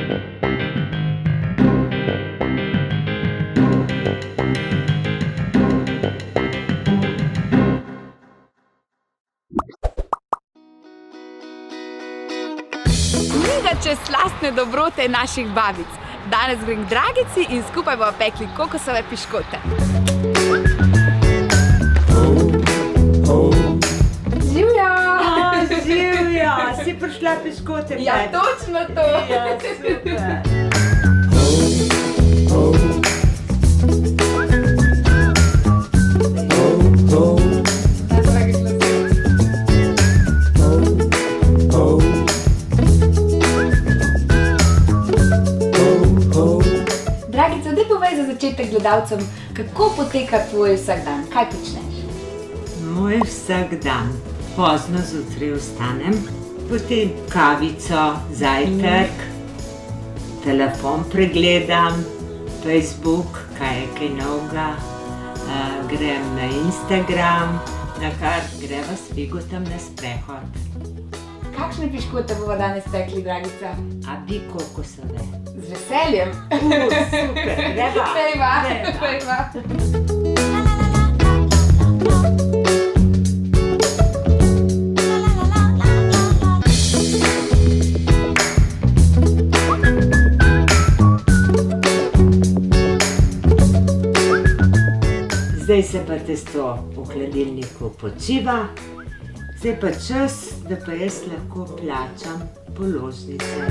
Knjiga čez slastne dobrote naših babic. Danes grem k Dragici in skupaj bomo pekli kokosove piškote. Živjo! Živjo! Si prišla piškote peči? Ja, točno to! Ja, super! Dragica, daj povej za začetek gledalcem, kako poteka tvoj vsakdan, kaj počneš? Moj vsakdan. Pozno zjutraj vstanem, potem kavico, zajtrk, telefon pregledam, Facebook, kaj je kaj novega, grem na Instagram, nakar greva s Figotom na sprehod. Kakšne piškote bomo danes pekli, Dragica? A bi kokosove. Z veseljem! Super, greva! Pejva! Zdaj se pa testo v hladilniku počiva, zdaj pa čas, da pa jaz lahko plačam položnice.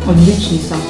Odlični so.